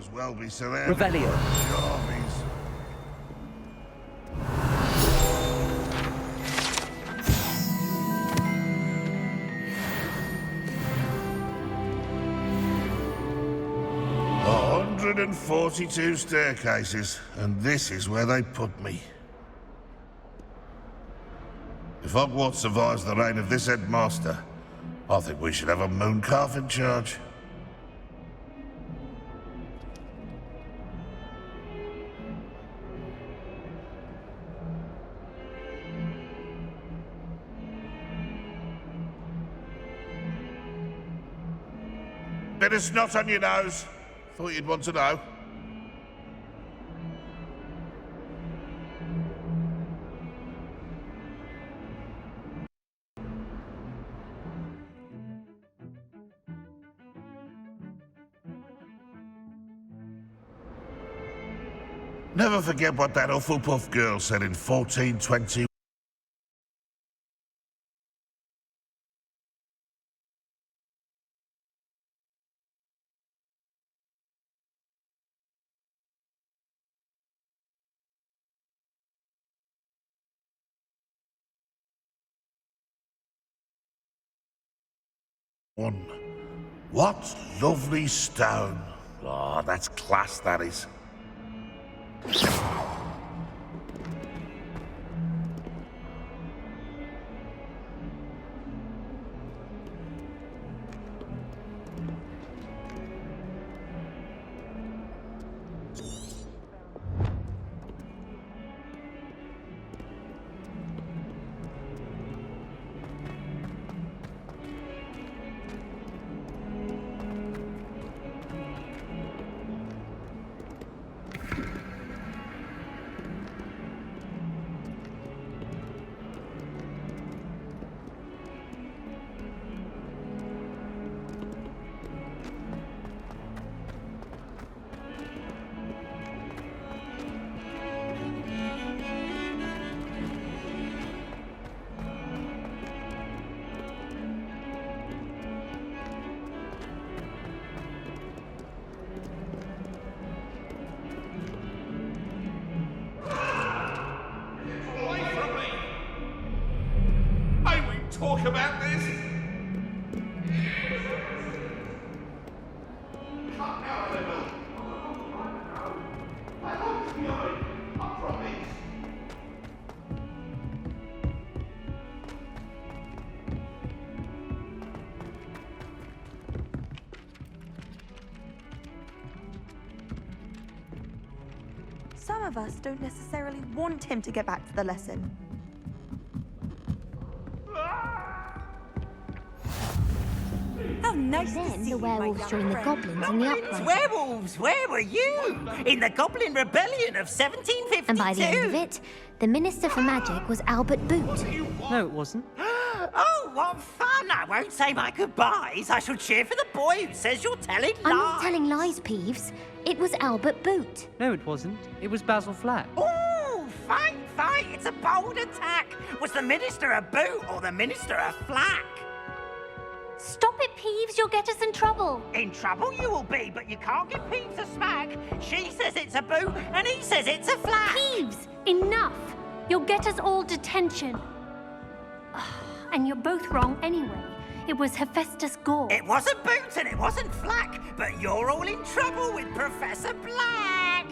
as well be surrounded Revelio. by armies. A 142 staircases, and this is where they put me. If Hogwarts survives the reign of this headmaster, I think we should have a mooncalf in charge. Bit of snot on your nose. Thought you'd want to know. Never forget what that Hufflepuff girl said in 1420. What lovely stone. Oh, that's class, that is. Talk about this? Cut out a little. I hope you know, I promise. Some of us don't necessarily want him to get back to the lesson. How nice to Then see the you, my werewolves young joined the friend. goblins in the uprising. Werewolves, where were you? In the Goblin Rebellion of 1752. And by the end of it, the Minister for Magic was Albert Boot. No, it wasn't. Oh, what fun! I won't say my goodbyes. I shall cheer for the boy who says you're telling lies. I'm not telling lies, Peeves. It was Albert Boot. No, it wasn't. It was Basil Flack. Ooh, fight! It's a bold attack. Was the Minister a boot or the Minister a flack? Stop it, Peeves. You'll get us in trouble. In trouble you will be, but you can't give Peeves a smack. She says it's a boot, and he says it's a flack. Peeves, enough! You'll get us all detention. And you're both wrong anyway. It was Hephaestus Gore. It wasn't boot and it wasn't flack, but you're all in trouble with Professor Black.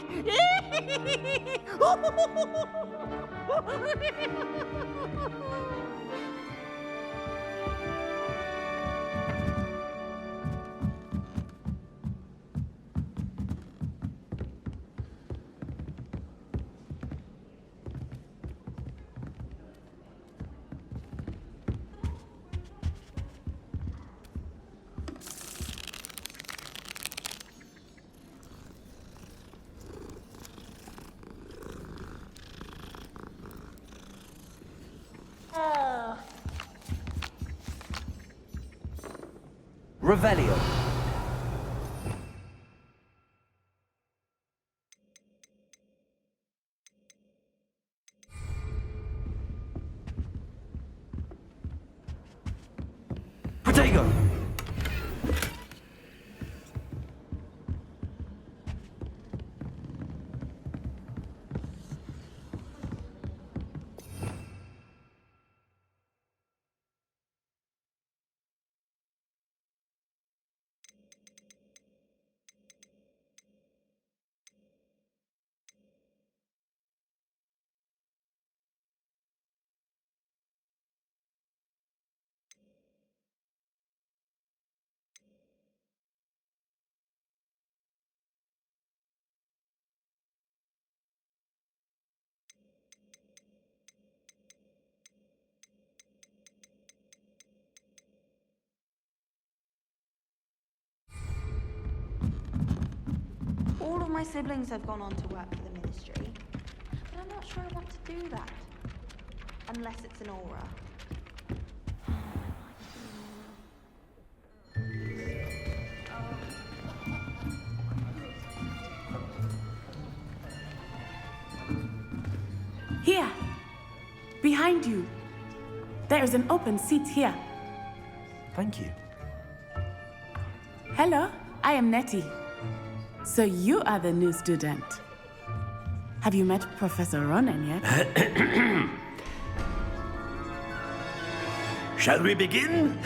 Revelio. Protego. my siblings have gone on to work for the Ministry, but I'm not sure I want to do that. Unless it's an aura. Here, behind you. There is an open seat here. Thank you. Hello, I am Nettie. So you are the new student. Have you met Professor Ronan yet? Shall we begin?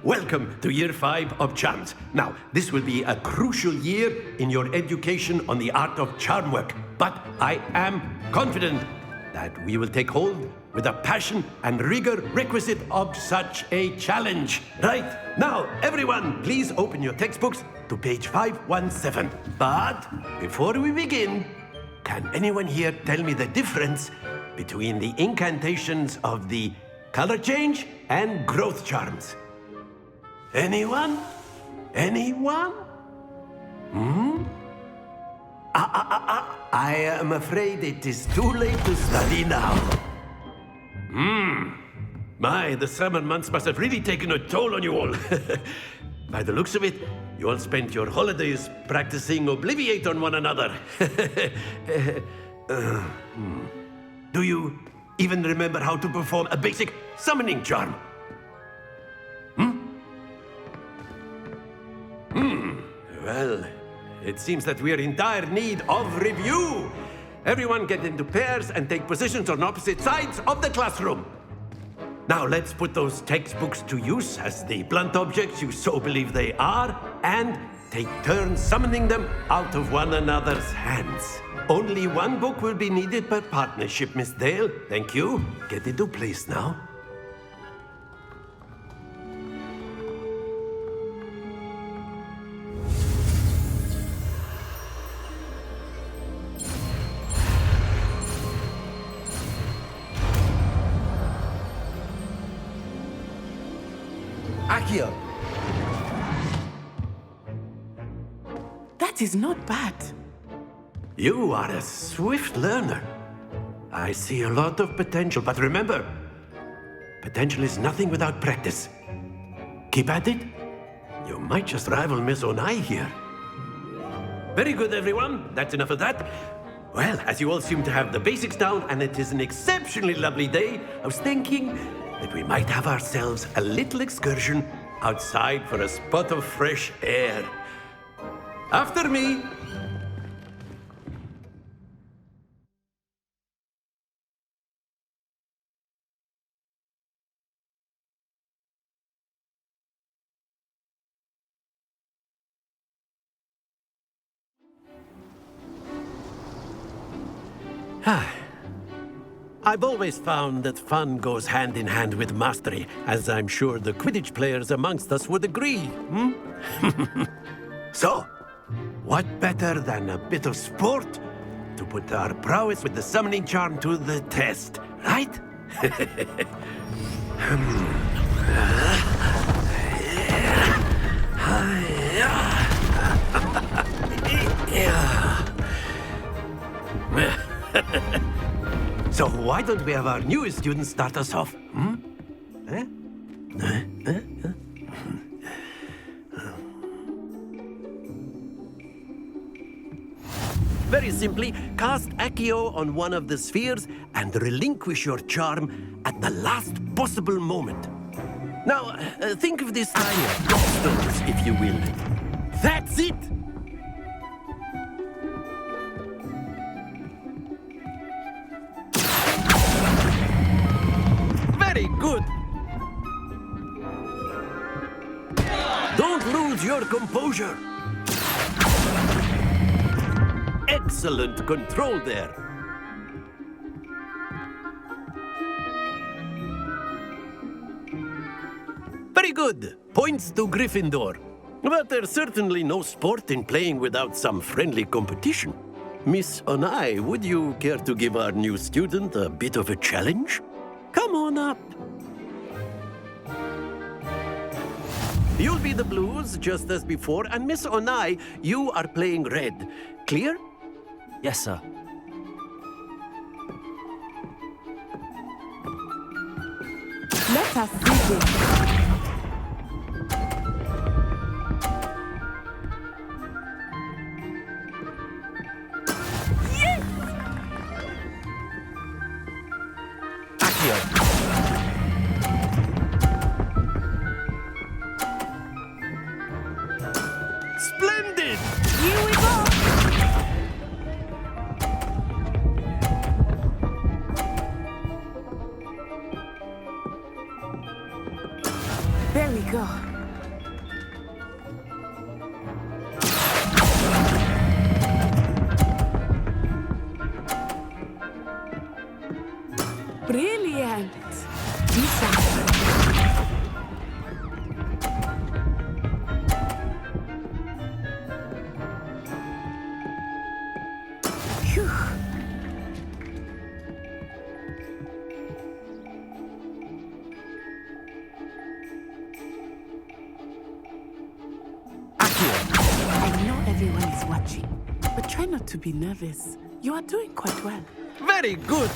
Welcome to Year 5 of Charms. Now, this will be a crucial year in your education on the art of charm work, but I am confident that we will take hold with the passion and rigor requisite of such a challenge. Right, now, everyone, please open your textbooks to page 517. But before we begin, can anyone here tell me the difference between the incantations of the color change and growth charms? Anyone? Anyone? I am afraid it is too late to study now. My, the summer months must have really taken a toll on you all. By the looks of it, you all spent your holidays practicing Obliviate on one another. Do you even remember how to perform a basic summoning charm? Well, it seems that we are in dire need of review. Everyone get into pairs and take positions on opposite sides of the classroom. Now let's put those textbooks to use as the blunt objects you so believe they are, and take turns summoning them out of one another's hands. Only one book will be needed per partnership, Miss Dale. Thank you. Get into place now. Akio! That is not bad. You are a swift learner. I see a lot of potential, but remember, potential is nothing without practice. Keep at it. You might just rival Miss Onai here. Very good, everyone. That's enough of that. Well, as you all seem to have the basics down, and it is an exceptionally lovely day, I was thinking that we might have ourselves a little excursion outside for a spot of fresh air. After me. I've always found that fun goes hand in hand with mastery, as I'm sure the Quidditch players amongst us would agree. So, what better than a bit of sport to put our prowess with the summoning charm to the test, right? So why don't we have our newest student start us off? Very simply, cast Accio on one of the spheres and relinquish your charm at the last possible moment. Now, think of this tiny stones, if you will. That's it! Very good! Don't lose your composure! Excellent control there! Very good! Points to Gryffindor. But there's certainly no sport in playing without some friendly competition. Miss Onai, would you care to give our new student a bit of a challenge? Come on up. You'll be the blues, just as before, and Miss Onai, you are playing red. Clear? Yes, sir. Let us see this. Splendid! Here we go! There we go. Brilliant. Lisa. Phew. I know everyone is watching, but try not to be nervous. You are doing quite well. Very good!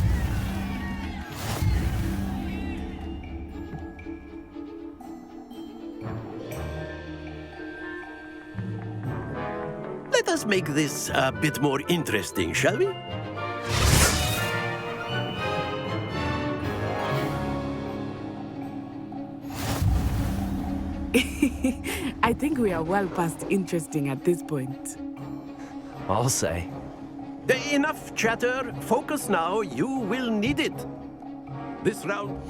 Let us make this a bit more interesting, shall we? I think we are well past interesting at this point. I'll say. Enough chatter. Focus now. You will need it. This round.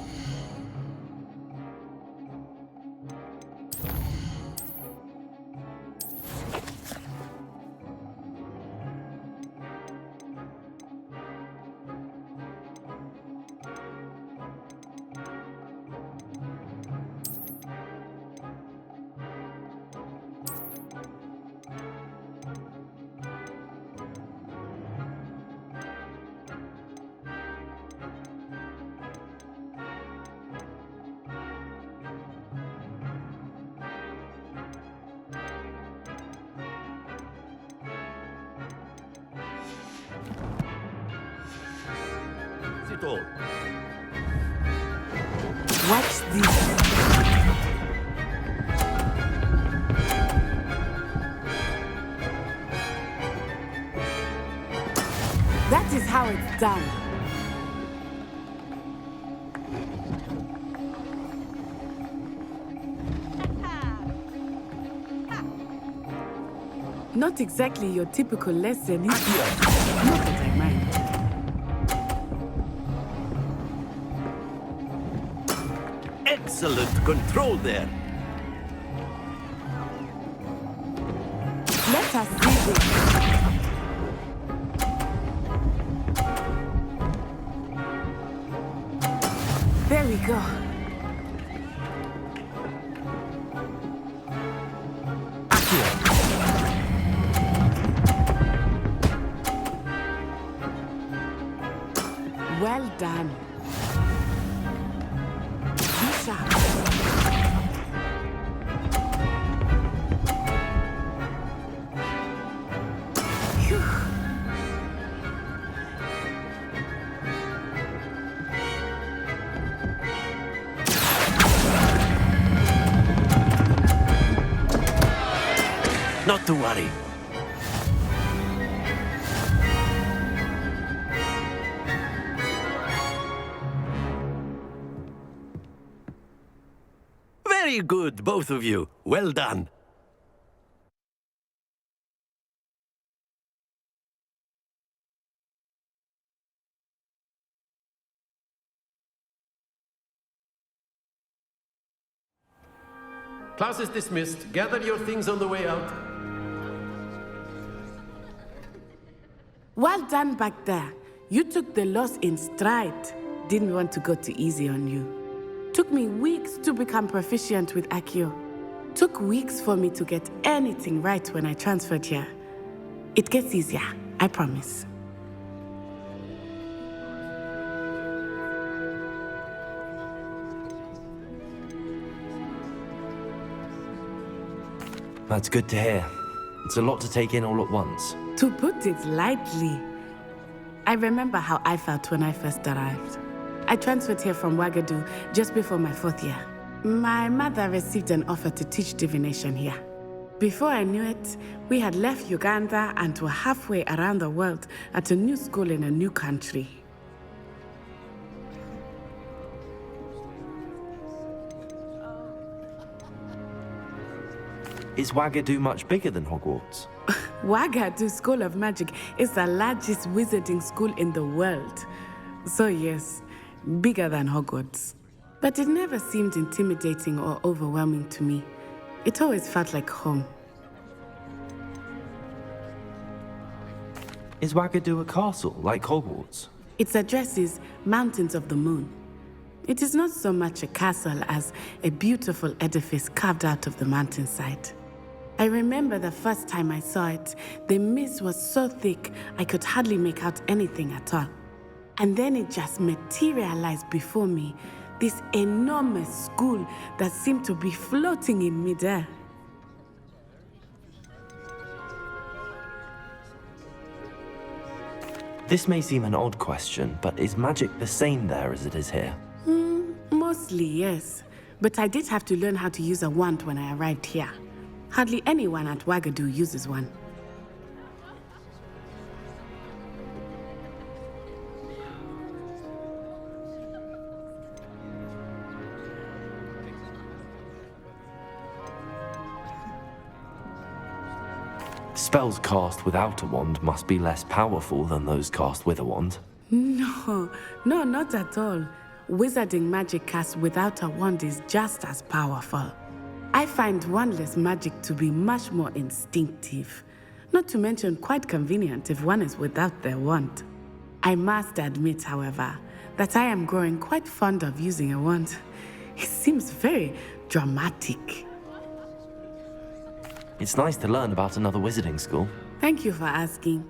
It all. Watch this. That is how it's done. Not exactly your typical lesson, is it? Not that I mind. Excellent control there. Let us see this. There we go. Well done. Be sharp. Phew. Not to worry. Very good, both of you. Well done. Class is dismissed. Gather your things on the way out. Well done back there. You took the loss in stride. Didn't want to go too easy on you. Took me weeks to become proficient with Accio. Took weeks for me to get anything right when I transferred here. It gets easier, I promise. That's good to hear. It's a lot to take in all at once. To put it lightly, I remember how I felt when I first arrived. I transferred here from Wagadu just before my 4th year. My mother received an offer to teach divination here. Before I knew it, we had left Uganda and were halfway around the world at a new school in a new country. Is Wagadu much bigger than Hogwarts? Wagadu School of Magic is the largest wizarding school in the world. So yes, bigger than Hogwarts. But it never seemed intimidating or overwhelming to me. It always felt like home. Is Wagadu a castle, like Hogwarts? Its address is Mountains of the Moon. It is not so much a castle as a beautiful edifice carved out of the mountainside. I remember the first time I saw it, the mist was so thick I could hardly make out anything at all. And then it just materialized before me, this enormous school that seemed to be floating in midair. This may seem an odd question, but is magic the same there as it is here? Mostly, yes. But I did have to learn how to use a wand when I arrived here. Hardly anyone at Wagadu uses one. Spells cast without a wand must be less powerful than those cast with a wand. No, not at all. Wizarding magic cast without a wand is just as powerful. I find wandless magic to be much more instinctive. Not to mention quite convenient if one is without their wand. I must admit, however, that I am growing quite fond of using a wand. It seems very dramatic. It's nice to learn about another wizarding school. Thank you for asking.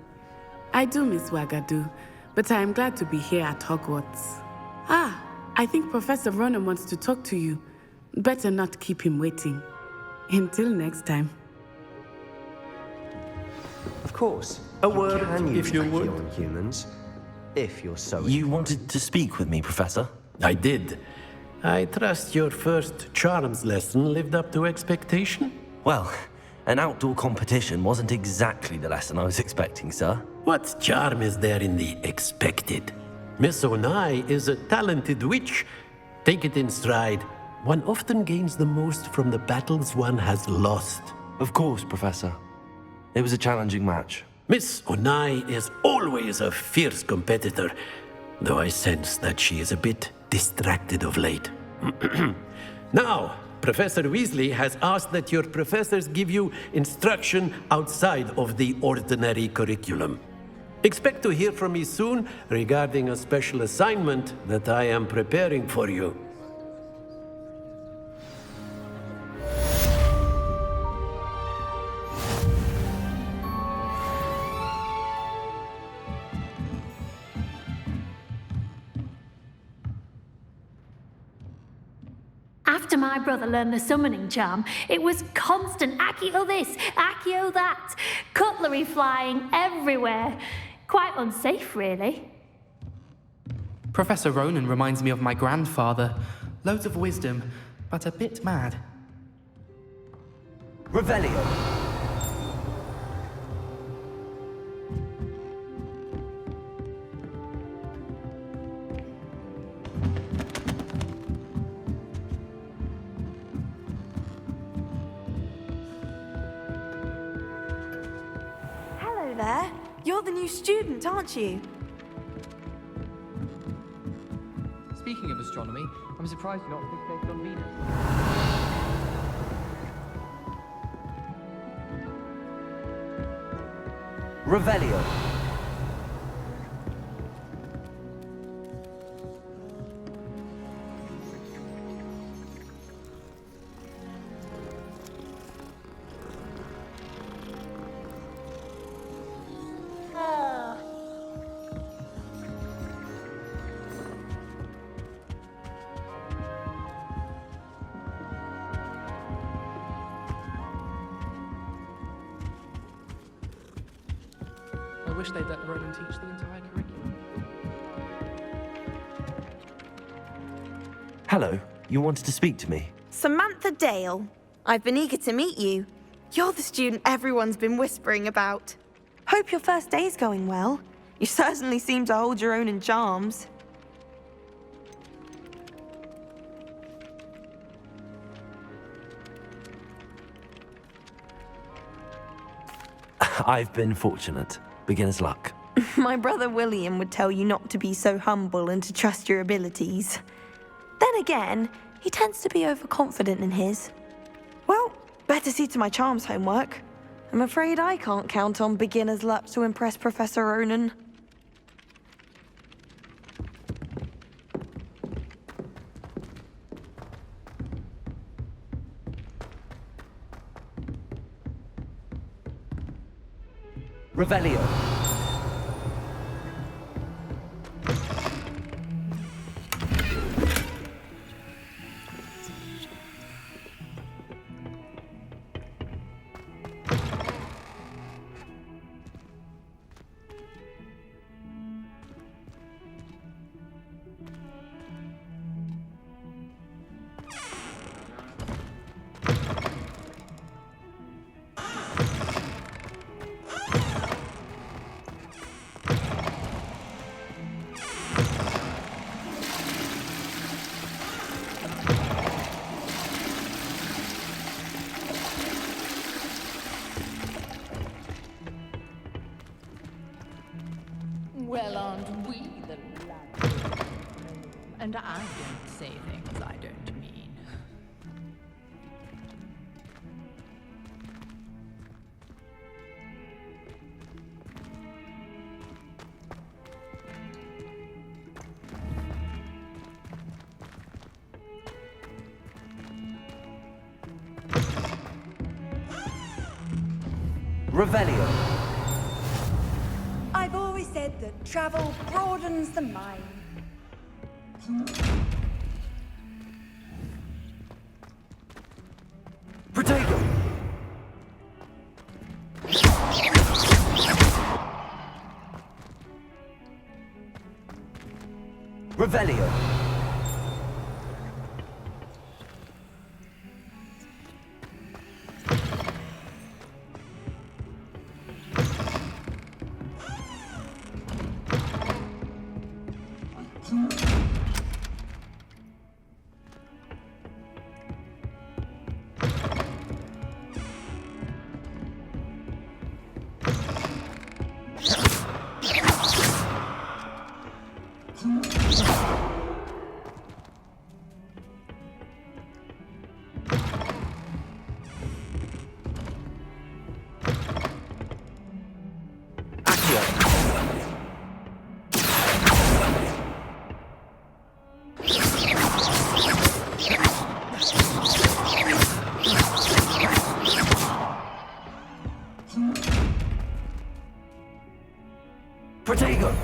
I do miss Wagadu, but I am glad to be here at Hogwarts. I think Professor Ronan wants to talk to you. Better not keep him waiting. Until next time. Of course. A word, Can if you would. on humans, if you're so. You wanted to speak with me, Professor? I did. I trust your first charms lesson lived up to expectation? Well, an outdoor competition wasn't exactly the lesson I was expecting, sir. What charm is there in the expected? Miss Onai is a talented witch. Take it in stride. One often gains the most from the battles one has lost. Of course, Professor. It was a challenging match. Miss Onai is always a fierce competitor, though I sense that she is a bit distracted of late. Now, Professor Weasley has asked that your professors give you instruction outside of the ordinary curriculum. Expect to hear from me soon regarding a special assignment that I am preparing for you. After my brother learned the summoning charm, it was constant Accio this, Accio that, cutlery flying everywhere. Quite unsafe, really. Professor Ronan reminds me of my grandfather. Loads of wisdom, but a bit mad. Revelio. Hello there. You're the new student, aren't you? Speaking of astronomy, I'm surprised you're not fixated on Venus. Revelio. wish they'd let Ronan teach the entire curriculum. Hello, you wanted to speak to me? Samantha Dale. I've been eager to meet you. You're the student everyone's been whispering about. Hope your first day's going well. You certainly seem to hold your own in charms. I've been fortunate. Beginner's luck. My brother William would tell you not to be so humble and to trust your abilities. Then again, he tends to be overconfident in his. Well, better see to my charms homework. I'm afraid I can't count on beginner's luck to impress Professor Ronan. Revelio. Well, aren't we the lads? And I don't say things I don't mean. Revelio. I've always said that travel broadens the mind. Protego. Revelio. Protego.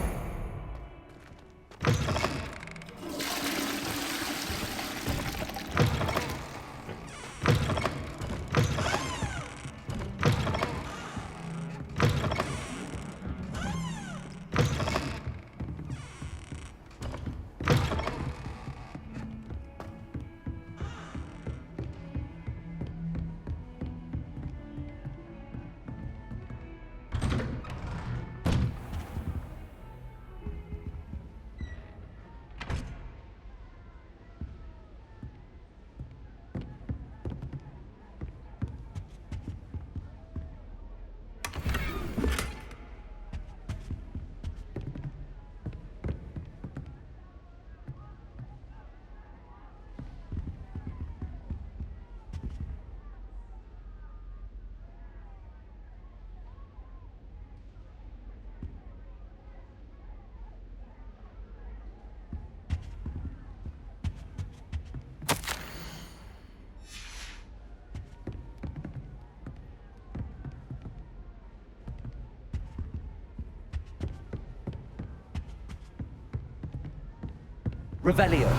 Revelio.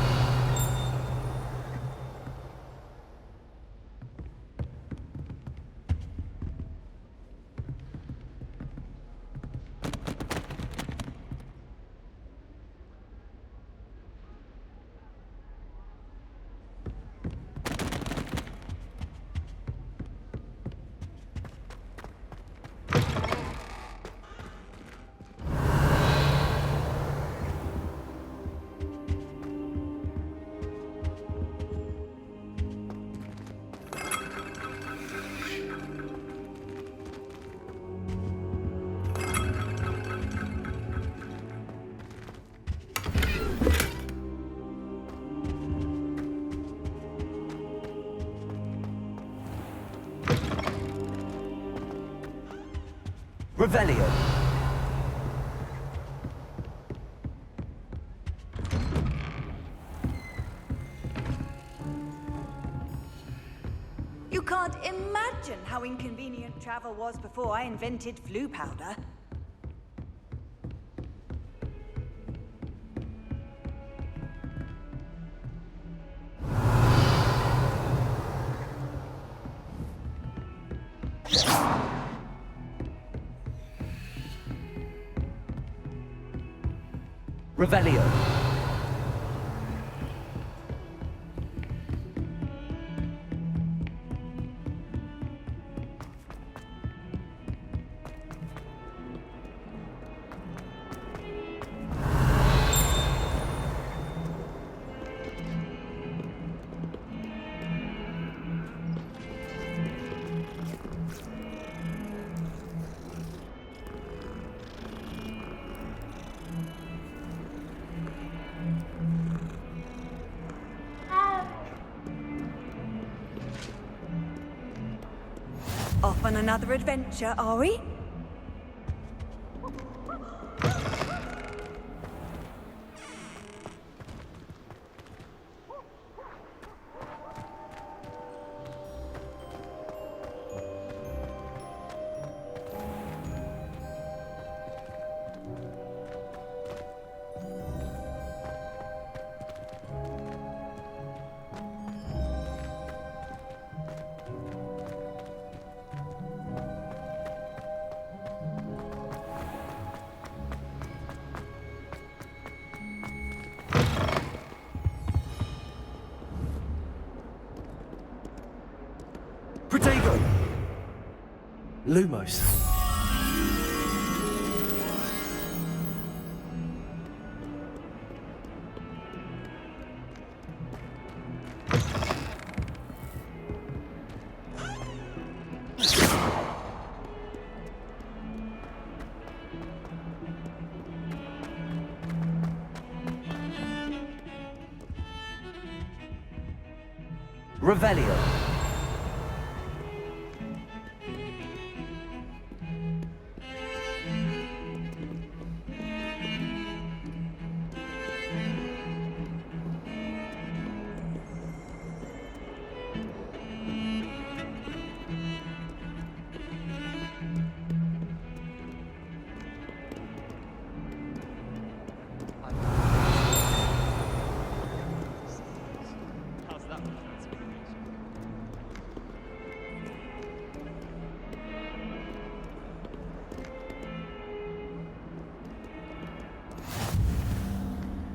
Revelio. You can't imagine how inconvenient travel was before I invented flu powder. Revelio. Off on another adventure, are we? Protego. Lumos. Revelio. How's that for transformation?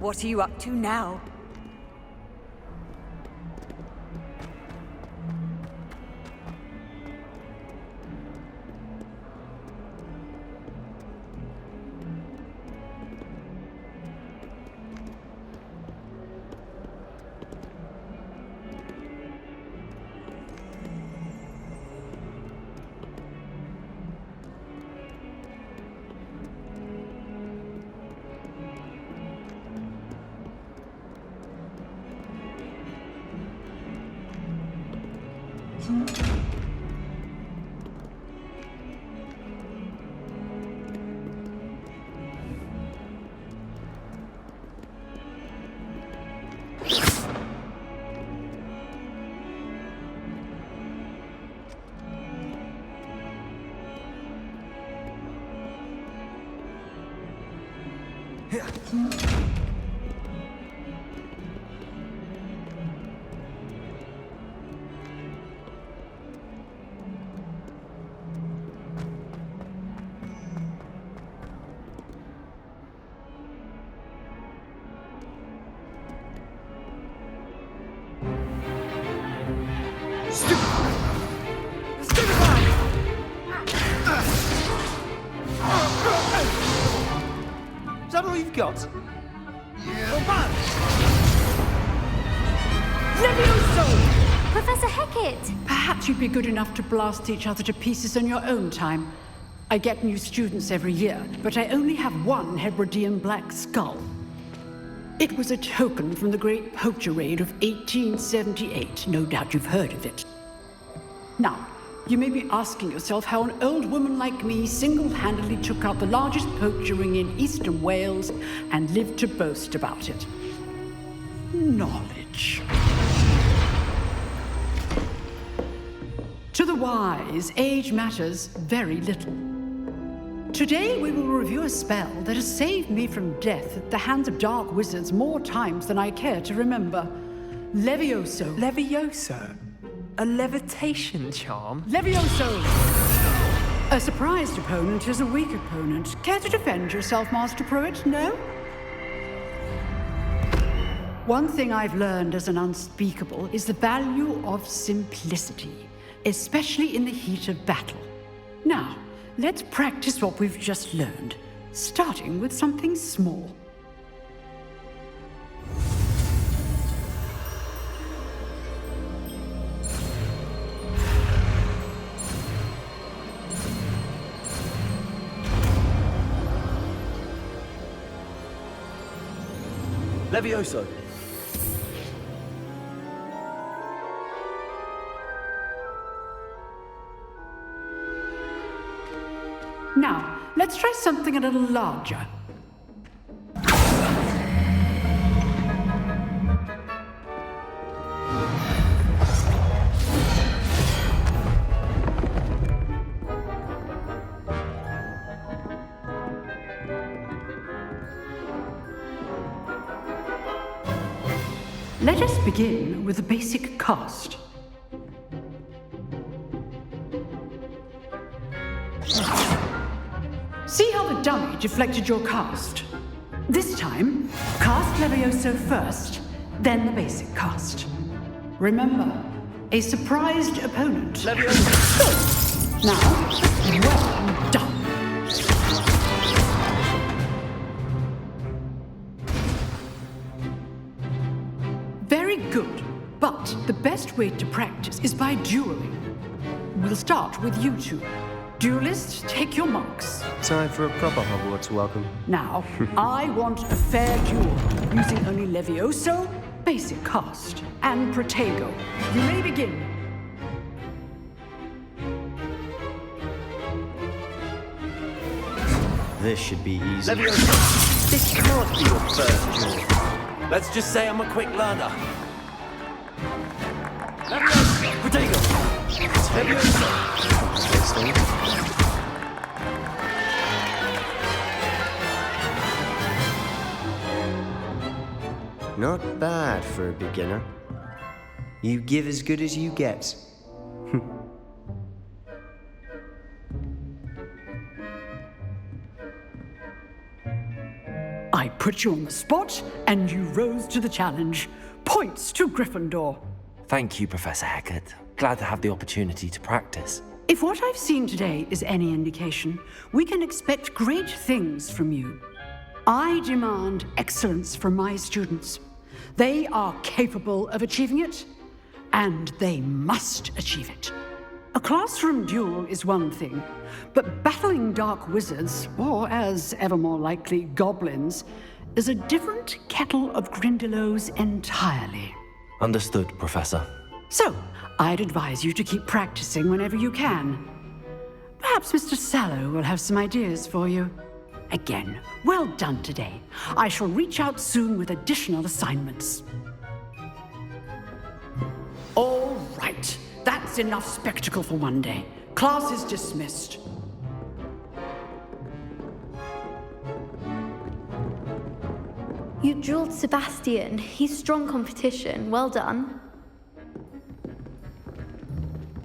What are you up to now? Is that all you've got? Professor Hecat! Perhaps you'd be good enough to blast each other to pieces in your own time. I get new students every year, but I only have one Hebridean black skull. It was a token from the Great Poacher Raid of 1878. No doubt you've heard of it. Now, you may be asking yourself how an old woman like me single-handedly took out the largest poacher ring in eastern Wales and lived to boast about it. Knowledge. To the wise, age matters very little. Today we will review a spell that has saved me from death at the hands of dark wizards more times than I care to remember. Levioso. Levioso? A levitation charm? Levioso! A surprised opponent is a weak opponent. Care to defend yourself, Master Pruitt? No? One thing I've learned as an unspeakable is the value of simplicity, especially in the heat of battle. Now, let's practice what we've just learned, starting with something small. Levioso. Now, let's try something a little larger. Let us begin with the basic cast. See how the dummy deflected your cast? This time, cast Levioso first, then the basic cast. Remember, a surprised opponent. Levioso! Now, well done. Very good, but the best way to practice is by dueling. We'll start with you two. Duelists, take your marks. Time for a proper Hogwarts welcome. Now, I want a fair duel, using only Levioso, basic cast, and Protego. You may begin. This should be easy. Levioso, this can't be your first duel. Let's just say I'm a quick learner. Levioso, Protego. Levioso. Not bad for a beginner. You give as good as you get. I put you on the spot, and you rose to the challenge. Points to Gryffindor. Thank you, Professor Hecat. Glad to have the opportunity to practice. If what I've seen today is any indication, we can expect great things from you. I demand excellence from my students. They are capable of achieving it, and they must achieve it. A classroom duel is one thing, but battling dark wizards, or as ever more likely, goblins, is a different kettle of Grindylows entirely. Understood, Professor. So, I'd advise you to keep practicing whenever you can. Perhaps Mr. Sallow will have some ideas for you. Again, well done today. I shall reach out soon with additional assignments. All right, that's enough spectacle for one day. Class is dismissed. You drilled Sebastian. He's strong competition. Well done.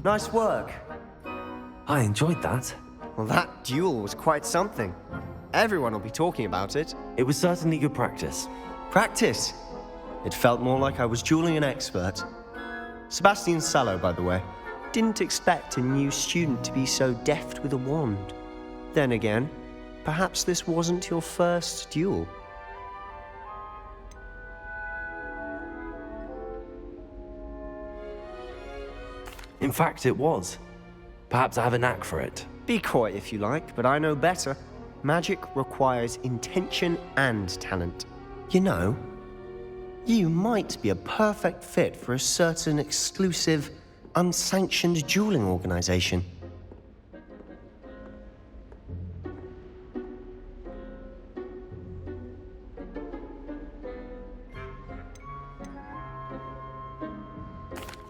Nice work. I enjoyed that. Well, that duel was quite something. Everyone will be talking about it. It was certainly good practice. Practice? It felt more like I was dueling an expert. Sebastian Sallow, by the way. Didn't expect a new student to be so deft with a wand. Then again, perhaps this wasn't your first duel. In fact, it was. Perhaps I have a knack for it. Be coy if you like, but I know better. Magic requires intention and talent. You know, you might be a perfect fit for a certain exclusive unsanctioned dueling organization.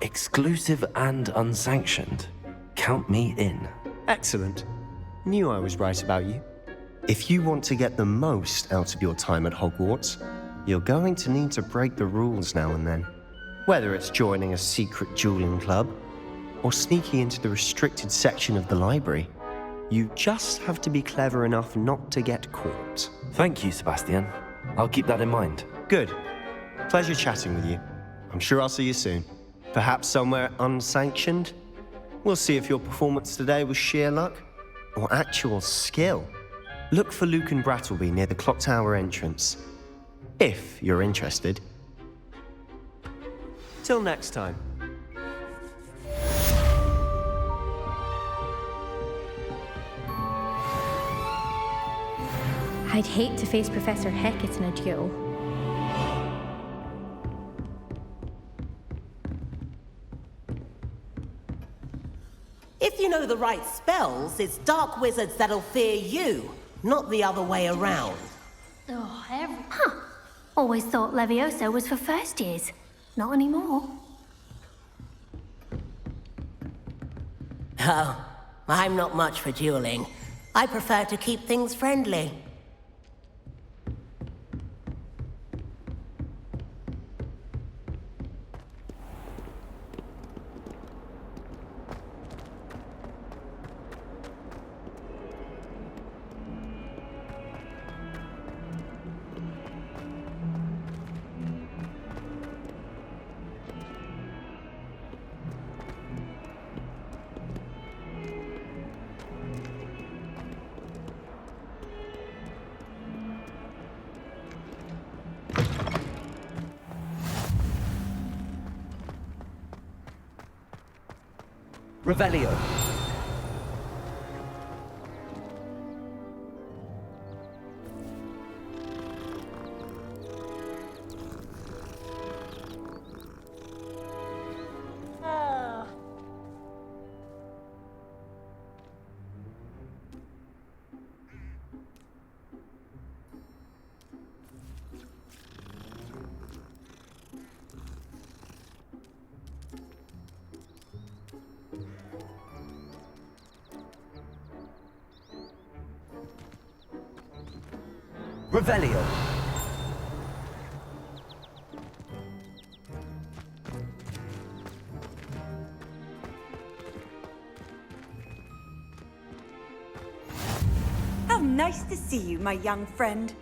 Exclusive and unsanctioned. Count me in. Excellent. Knew I was right about you. If you want to get the most out of your time at Hogwarts, you're going to need to break the rules now and then. Whether it's joining a secret dueling club, or sneaking into the restricted section of the library, you just have to be clever enough not to get caught. Thank you, Sebastian. I'll keep that in mind. Good. Pleasure chatting with you. I'm sure I'll see you soon. Perhaps somewhere unsanctioned? We'll see if your performance today was sheer luck or actual skill. Look for Luke and Brattleby near the clock tower entrance, if you're interested. Till next time. I'd hate to face Professor Hecat in a duel. If you know the right spells, it's dark wizards that'll fear you, not the other way around. Huh. Always thought Levioso was for first years. Not anymore. Oh, I'm not much for dueling. I prefer to keep things friendly. Revelio. Revelio. How nice to see you, my young friend.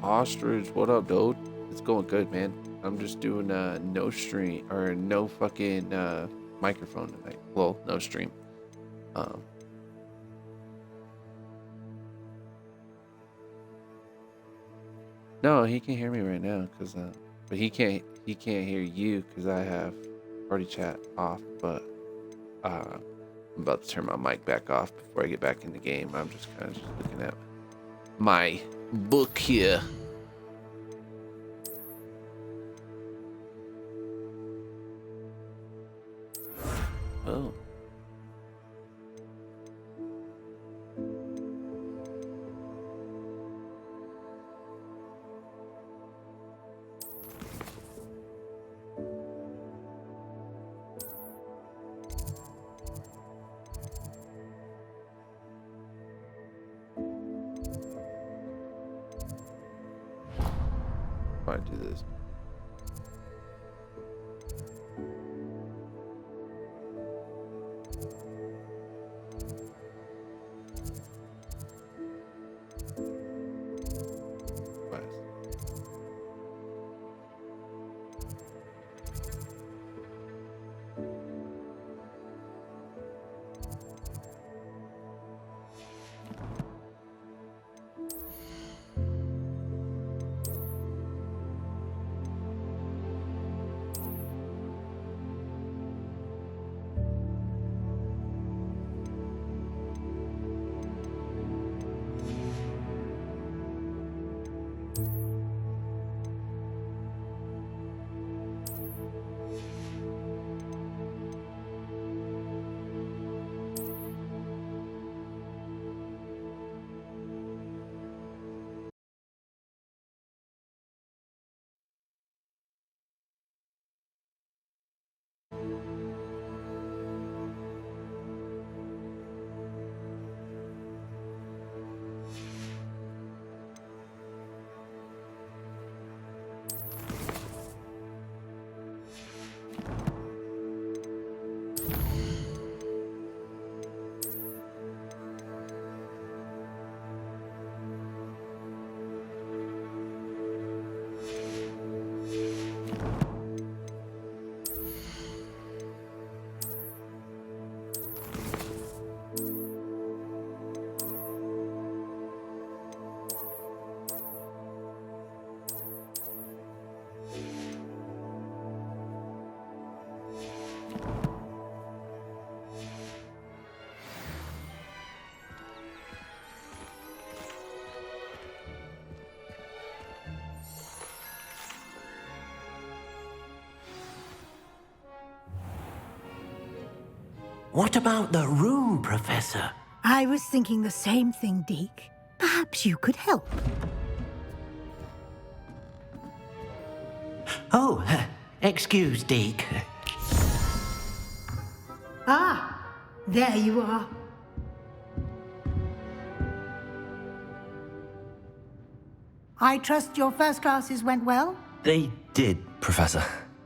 Ostrich, what up, dude? It's going good, man. I'm just doing no stream or no fucking microphone tonight. Well, no stream. No, he can hear me right now, cause but he can't hear you, cause I have party chat off. But I'm about to turn my mic back off before I get back in the game. I'm just kind of just looking at my book here. Oh. Why do this? What about the room, Professor? I was thinking the same thing, Deke. Perhaps you could help. Oh, excuse, Deke. Ah, there you are. I trust your first classes went well? They did, Professor.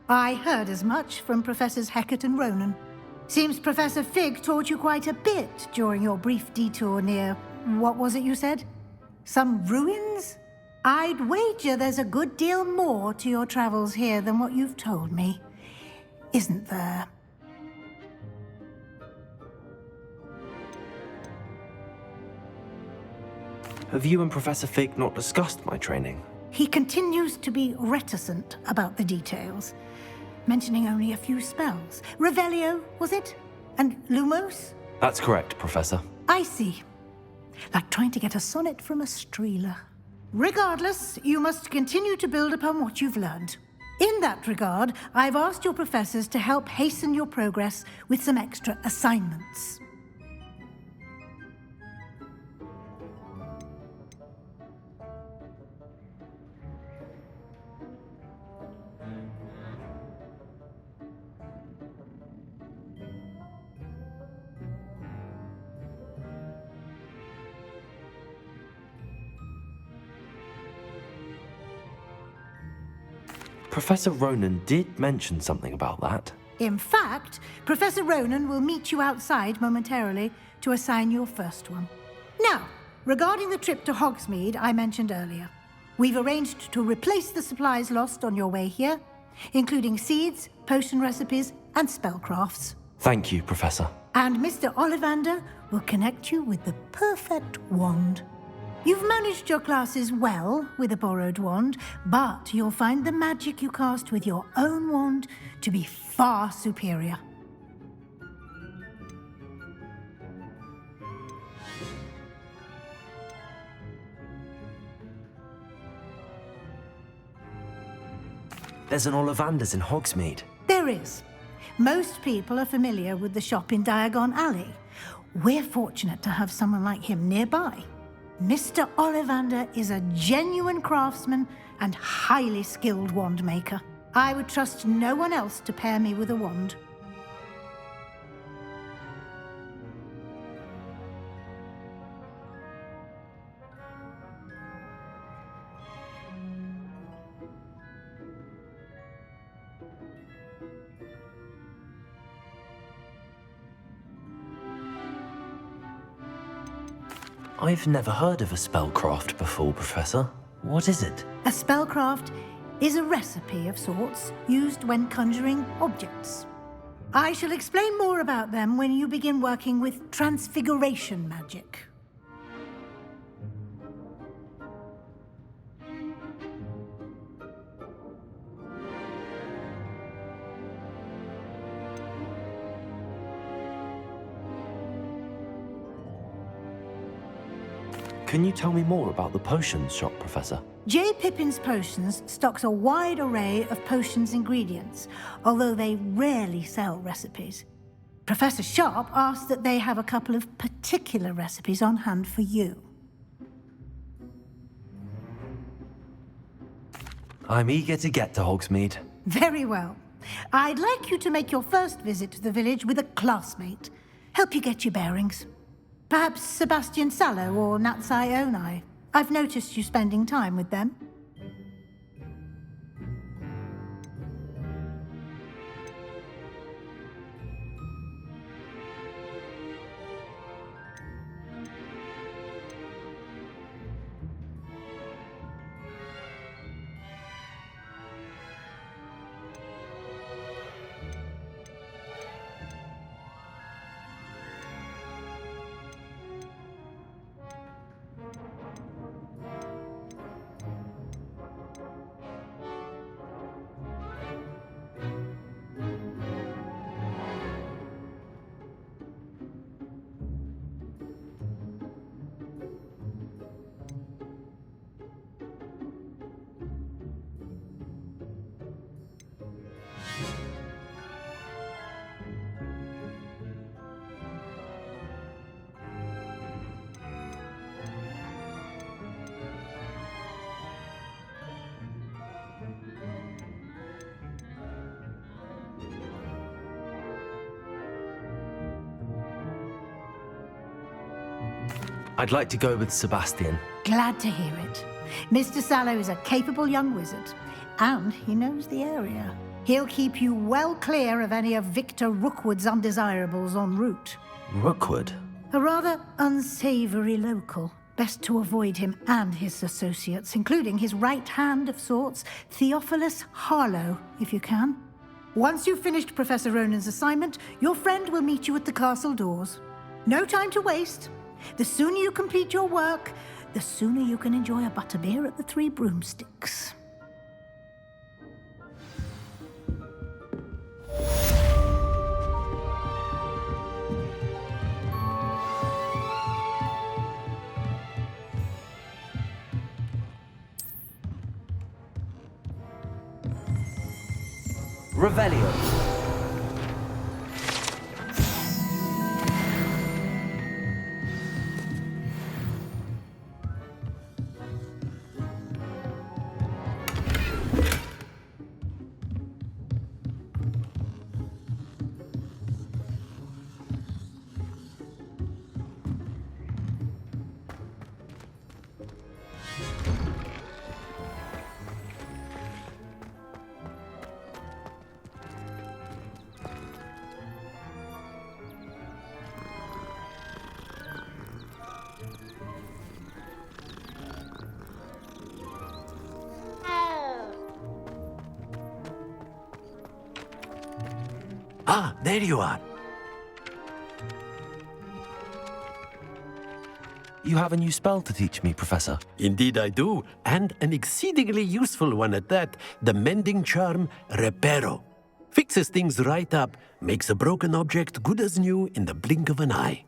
I heard as much from Professors Hecat and Ronan. Seems Professor Fig taught you quite a bit during your brief detour near... what was it you said? Some ruins? I'd wager there's a good deal more to your travels here than what you've told me. Isn't there? Have you and Professor Fig not discussed my training? He continues to be reticent about the details, mentioning only a few spells. Revelio, was it? And Lumos? That's correct, Professor. I see. Like trying to get a sonnet from a streeler. Regardless, you must continue to build upon what you've learned. In that regard, I've asked your professors to help hasten your progress with some extra assignments. Professor Ronan did mention something about that. In fact, Professor Ronan will meet you outside momentarily to assign your first one. Now, regarding the trip to Hogsmeade I mentioned earlier, we've arranged to replace the supplies lost on your way here, including seeds, potion recipes, and spellcrafts. Thank you, Professor. And Mr. Ollivander will connect you with the perfect wand. You've managed your classes well with a borrowed wand, but you'll find the magic you cast with your own wand to be far superior. There's an Ollivander's in Hogsmeade. There is. Most people are familiar with the shop in Diagon Alley. We're fortunate to have someone like him nearby. Mr. Ollivander is a genuine craftsman and highly skilled wand maker. I would trust no one else to pair me with a wand. I've never heard of a spellcraft before, Professor. What is it? A spellcraft is a recipe of sorts used when conjuring objects. I shall explain more about them when you begin working with transfiguration magic. Can you tell me more about the potions shop, Professor? J. Pippin's Potions stocks a wide array of potions ingredients, although they rarely sell recipes. Professor Sharp asked that they have a couple of particular recipes on hand for you. I'm eager to get to Hogsmeade. Very well. I'd like you to make your first visit to the village with a classmate. Help you get your bearings. Perhaps Sebastian Sallow or Natsai Onai. I've noticed you spending time with them. I'd like to go with Sebastian. Glad to hear it. Mr. Sallow is a capable young wizard, and he knows the area. He'll keep you well clear of any of Victor Rookwood's undesirables en route. Rookwood? A rather unsavory local. Best to avoid him and his associates, including his right hand of sorts, Theophilus Harlow, if you can. Once you've finished Professor Ronan's assignment, your friend will meet you at the castle doors. No time to waste. The sooner you complete your work, the sooner you can enjoy a butterbeer at the Three Broomsticks. Revelio. Ah, there you are. You have a new spell to teach me, Professor. Indeed I do, and an exceedingly useful one at that. The mending charm, Reparo. Fixes things right up, makes a broken object good as new in the blink of an eye.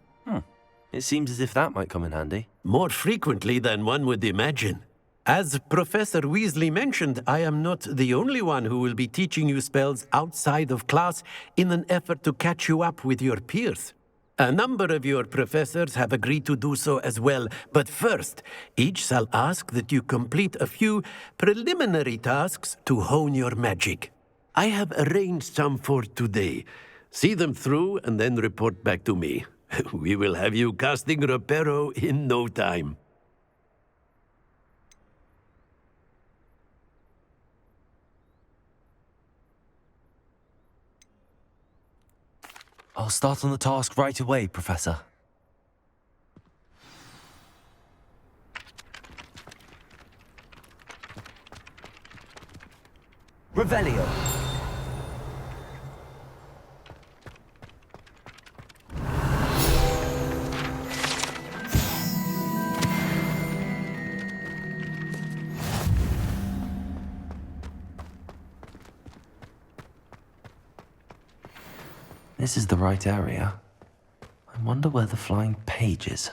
It seems as if that might come in handy. More frequently than one would imagine. As Professor Weasley mentioned, I am not the only one who will be teaching you spells outside of class in an effort to catch you up with your peers. A number of your professors have agreed to do so as well, but first, each shall ask that you complete a few preliminary tasks to hone your magic. I have arranged some for today. See them through and then report back to me. We will have you casting Reparo in no time. I'll start on the task right away, Professor. Revelio. This is the right area. I wonder where the flying page is.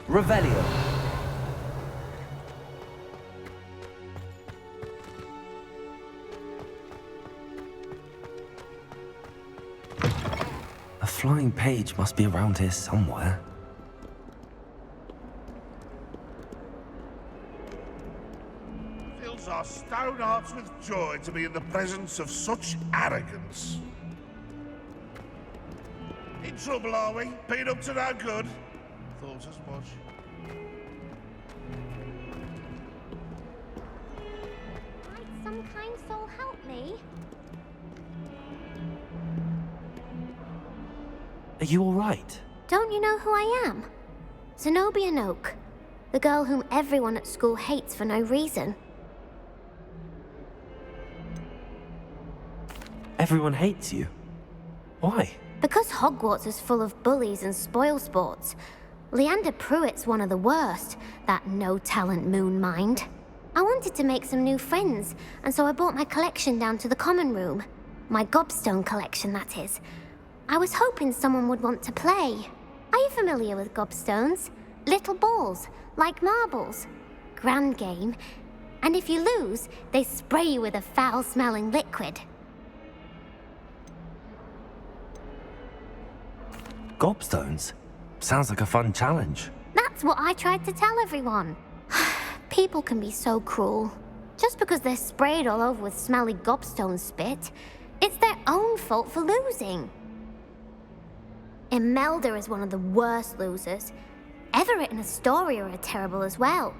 Revelio. A flying page must be around here somewhere. Fills our stone hearts with joy to be in the presence of such arrogance. In trouble, are we? Been up to no good? Thought as much. Might some kind soul help me? Are you all right? Don't you know who I am? Zenobia Noak, the girl whom everyone at school hates for no reason. Everyone hates you. Why? Because Hogwarts is full of bullies and spoilsports. Leander Pruitt's one of the worst, that no-talent moon mind. I wanted to make some new friends, and so I brought my collection down to the common room. My gobstone collection, that is. I was hoping someone would want to play. Are you familiar with gobstones? Little balls, like marbles. Grand game. And if you lose, they spray you with a foul-smelling liquid. Gobstones? Sounds like a fun challenge. That's what I tried to tell everyone. People can be so cruel. Just because they're sprayed all over with smelly gobstone spit, it's their own fault for losing. Imelda is one of the worst losers. Everett and Astoria are terrible as well.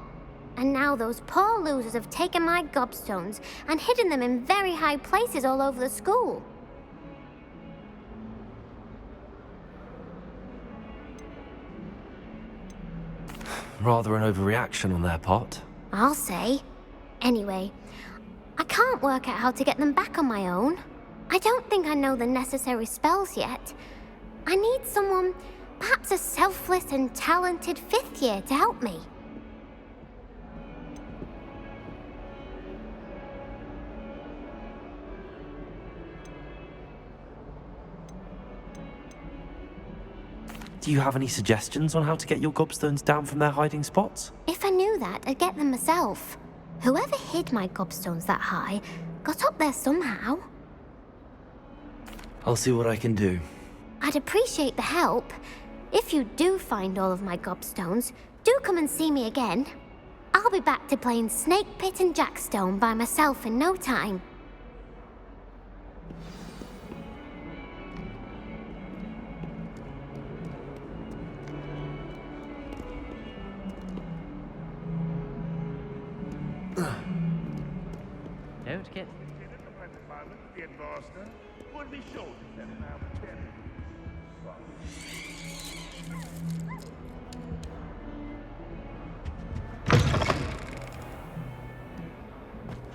And now those poor losers have taken my gobstones and hidden them in very high places all over the school. Rather an overreaction on their part. I'll say. Anyway, I can't work out how to get them back on my own. I don't think I know the necessary spells yet. I need someone, perhaps a selfless and talented fifth year, to help me. Do you have any suggestions on how to get your gobstones down from their hiding spots? If I knew that, I'd get them myself. Whoever hid my gobstones that high got up there somehow. I'll see what I can do. I'd appreciate the help. If you do find all of my gobstones, do come and see me again. I'll be back to playing Snake Pit and Jackstone by myself in no time. Don't get... Would be sure to send him out to ten.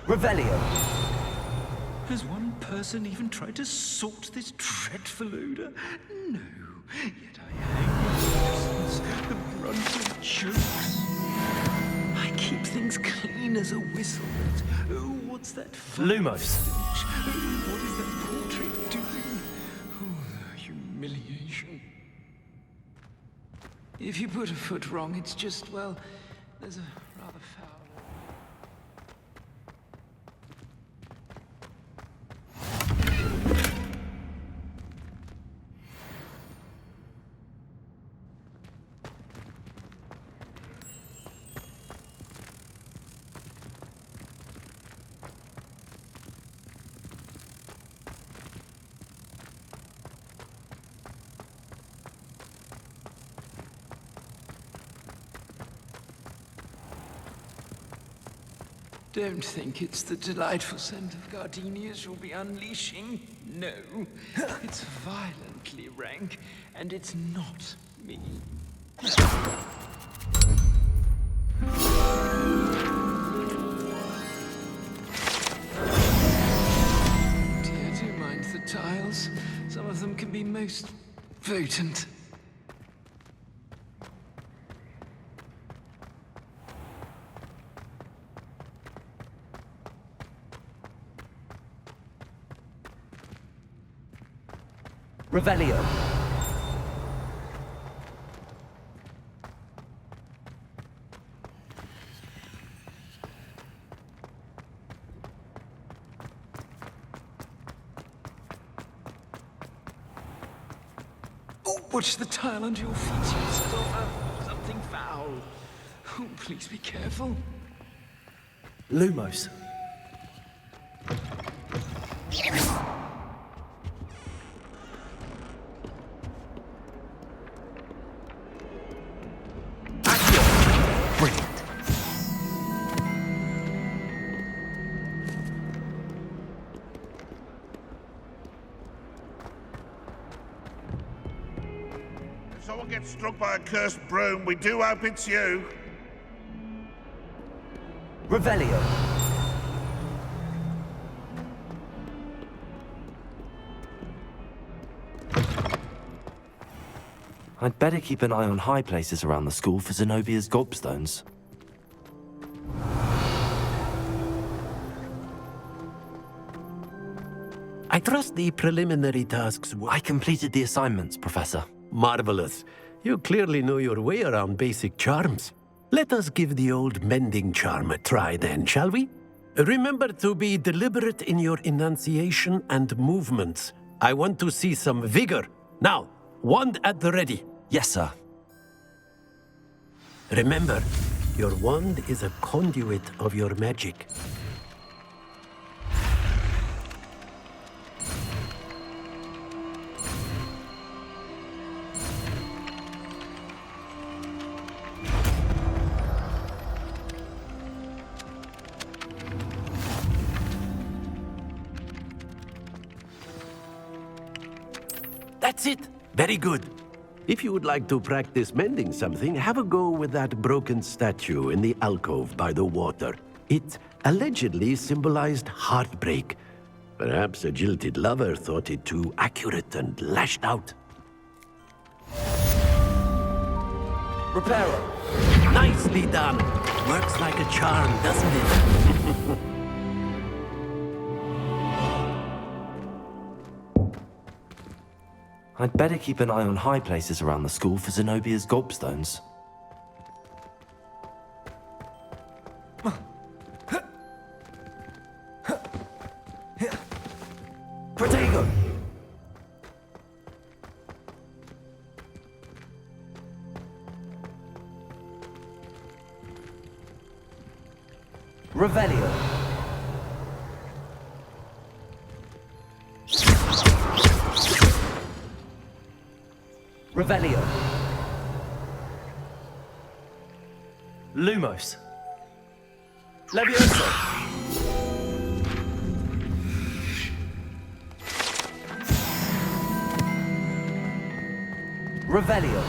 Revelio. Has one person even tried to sort this dreadful odor? No. Yet I hang the brunt of jokes. I keep things clean as a whistle. But, oh, what's that? Lumos. Oh, what is that portrait doing? Oh, the humiliation. If you put a foot wrong, it's just, well, there's a rather foul... Don't think it's the delightful scent of gardenias you'll be unleashing. No, it's violently rank, and it's not me. Dear, do mind the tiles. Some of them can be most potent. Revelio. Oh, watch the tile under your feet. You set off something foul. Oh, please be careful. Lumos. If someone gets struck by a cursed broom, we do hope it's you. Revelio. I'd better keep an eye on high places around the school for Zenobia's gobstones. I trust the preliminary tasks were... I completed the assignments, Professor. Marvelous. You clearly know your way around basic charms. Let us give the old mending charm a try then, shall we? Remember to be deliberate in your enunciation and movements. I want to see some vigor. Now, wand at the ready. Yes, sir. Remember, your wand is a conduit of your magic. That's it. Very good. If you would like to practice mending something, have a go with that broken statue in the alcove by the water. It allegedly symbolized heartbreak. Perhaps a jilted lover thought it too accurate and lashed out. Reparo. Nicely done. Works like a charm, doesn't it? I'd better keep an eye on high places around the school for Zenobia's gobstones. Protego! Revelio. Revelio. Lumos. Levioso. Revelio.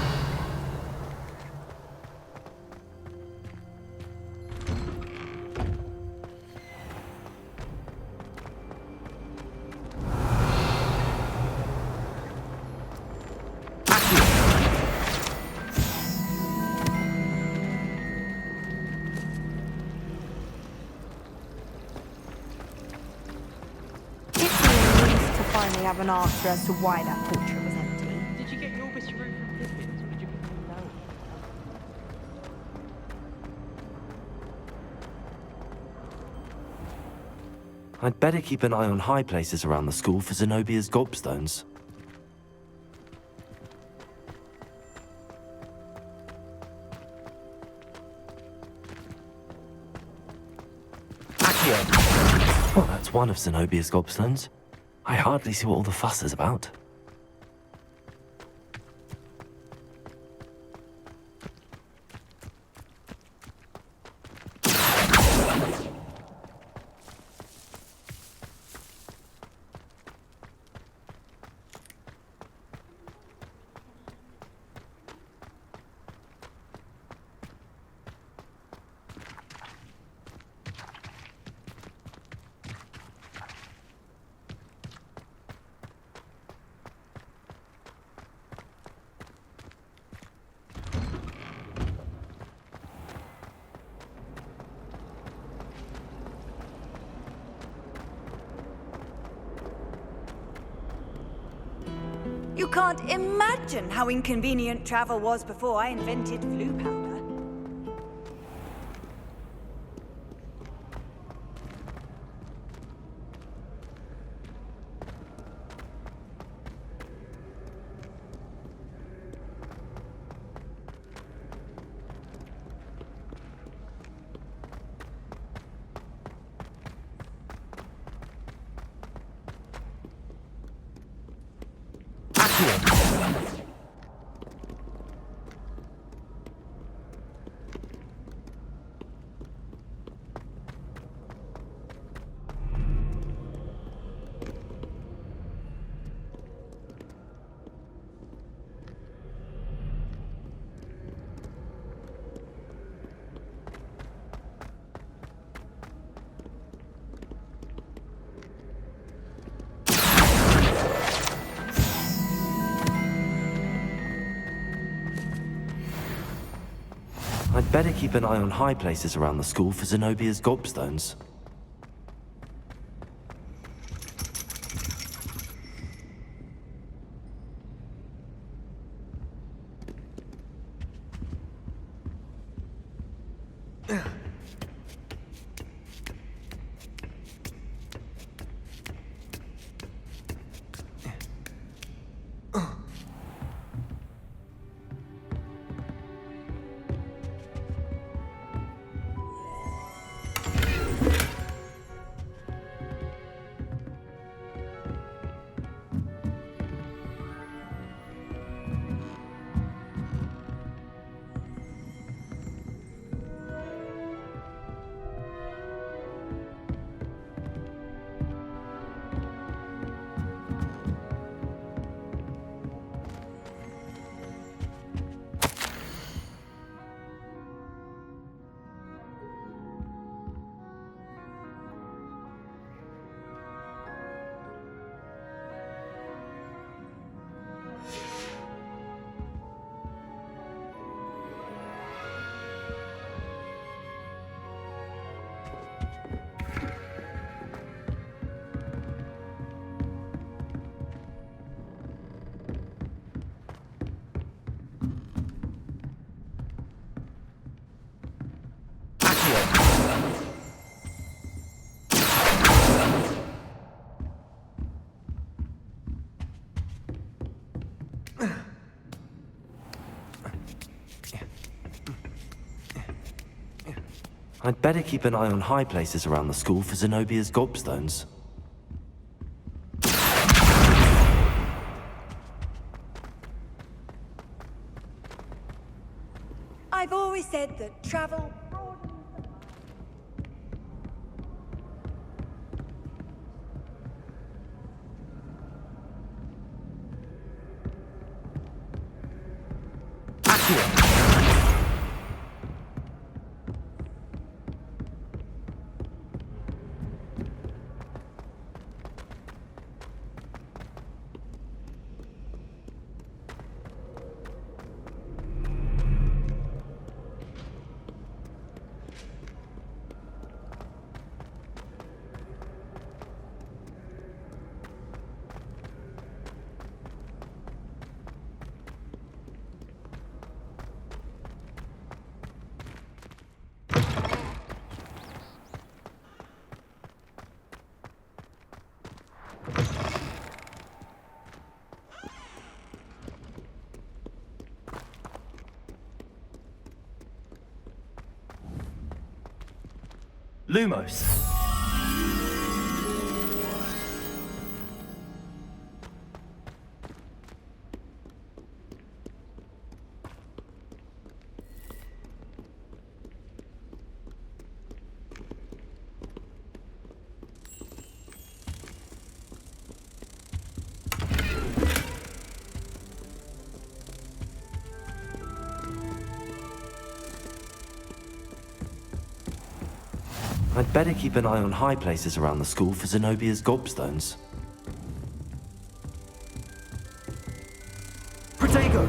Finally have an answer as to why that portrait was empty. Did you get your Orbis room from Pippin's, or did you get it down? I'd better keep an eye on high places around the school for Zenobia's gobstones. Well, that's one of Zenobia's gobstones. I hardly see what all the fuss is about. You can't imagine how inconvenient travel was before I invented flu powder. I'd better keep an eye on high places around the school for Zenobia's gobstones. I'd better keep an eye on high places around the school for Zenobia's gobstones. I've always said that travel Lumos. I'd better keep an eye on high places around the school for Zenobia's gobstones. Protego!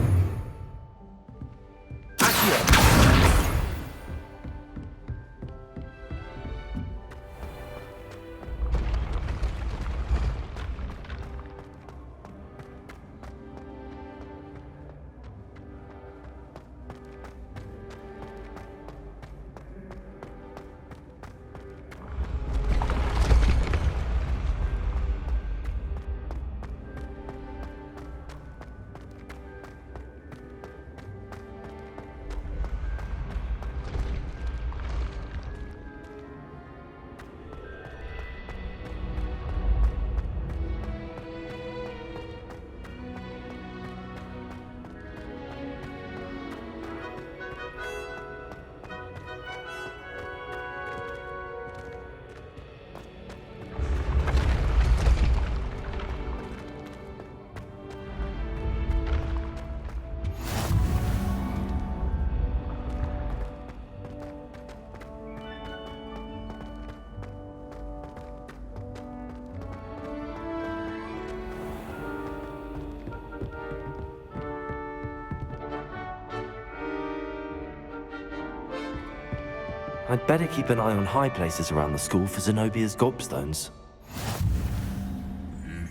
I'd better keep an eye on high places around the school for Zenobia's gobstones.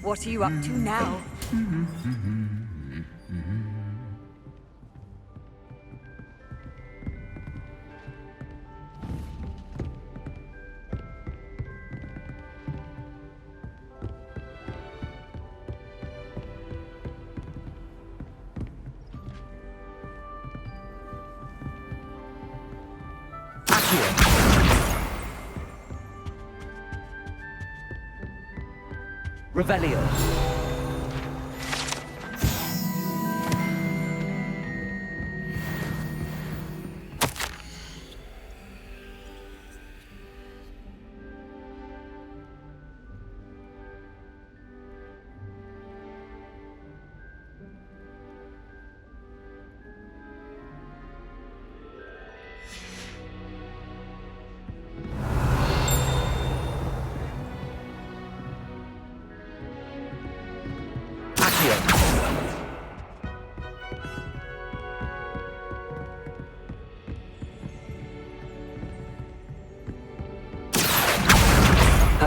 What are you up to now? Revelio.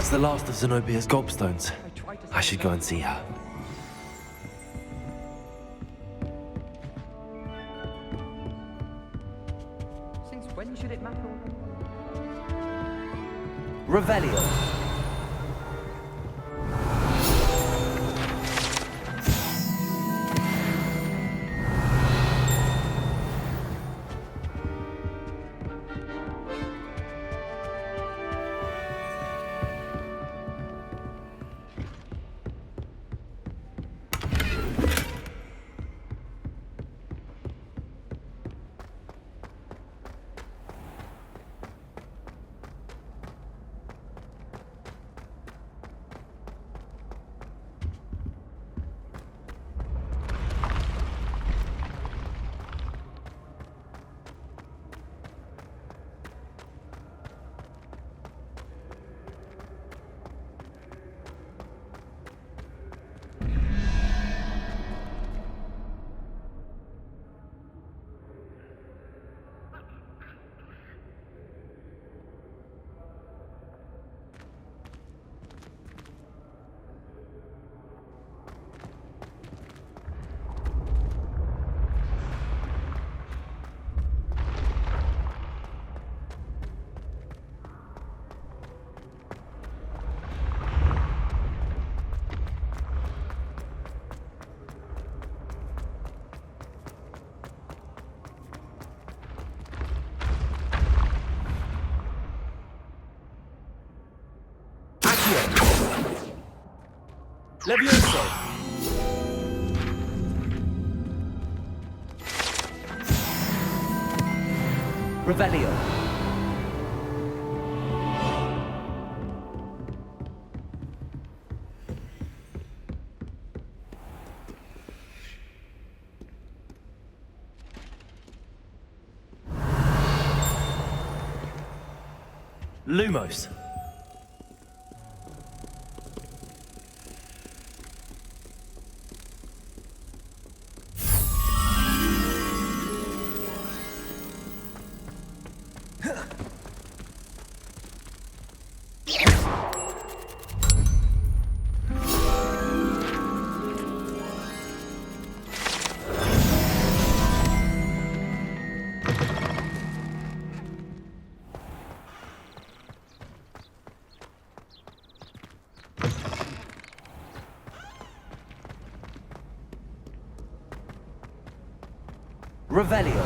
That's the last of Zenobia's gobstones. I should go and see her. Since when should it matter? Revelio. Levioso. Revelio. Lumos. Revelio.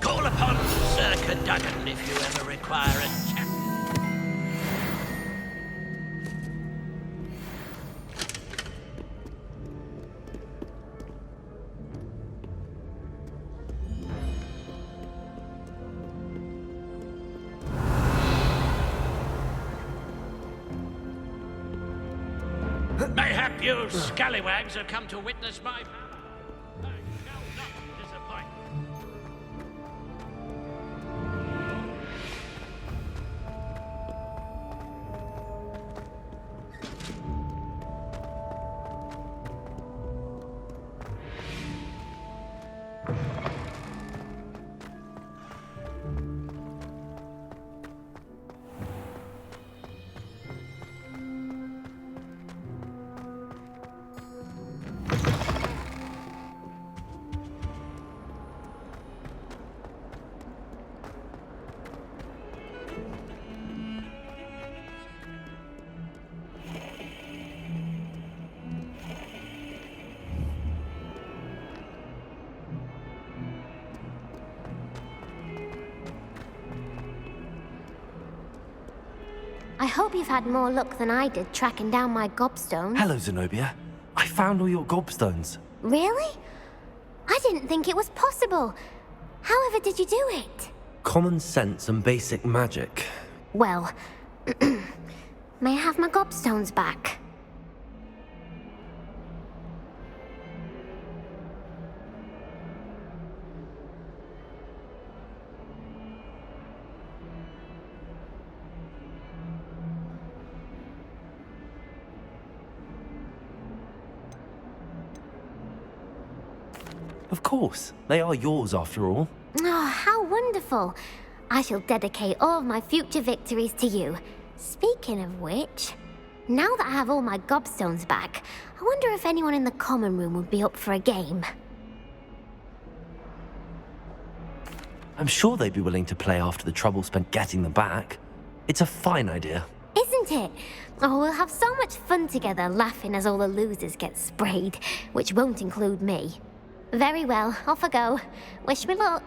Call upon Sir Cadogan if you ever require a chat. Mayhap you scallywags have come to witness my power. I shall not disappoint. I hope you've had more luck than I did tracking down my gobstones. Hello, Zenobia. I found all your gobstones. Really? I didn't think it was possible. However did you do it? Common sense and basic magic. Well, may I have my gobstones back? Of course. They are yours after all. Oh, how wonderful. I shall dedicate all of my future victories to you. Speaking of which, now that I have all my gobstones back, I wonder if anyone in the common room would be up for a game. I'm sure they'd be willing to play after the trouble spent getting them back. It's a fine idea. Isn't it? Oh, we'll have so much fun together laughing as all the losers get sprayed, which won't include me. Very well, off I go. Wish me luck.